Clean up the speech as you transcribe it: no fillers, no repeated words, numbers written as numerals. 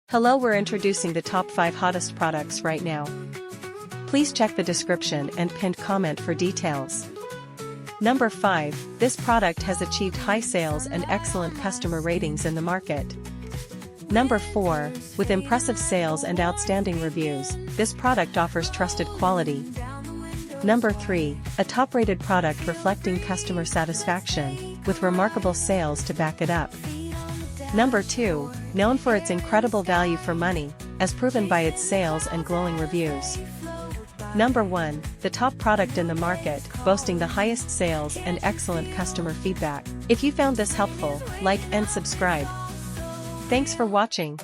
Hello, we're introducing the top 5 hottest products right now. Please check the description and pinned comment for details. Number 5, this product has achieved high sales and excellent customer ratings in the market. Number 4, with impressive sales and outstanding reviews, this product offers trusted quality. Number 3, a top-rated product reflecting customer satisfaction, with remarkable sales to back it up. Number 2, known for its incredible value for money, as proven by its sales and glowing reviews. Number 1, the top product in the market, boasting the highest sales and excellent customer feedback. If you found this helpful, like and subscribe. Thanks for watching.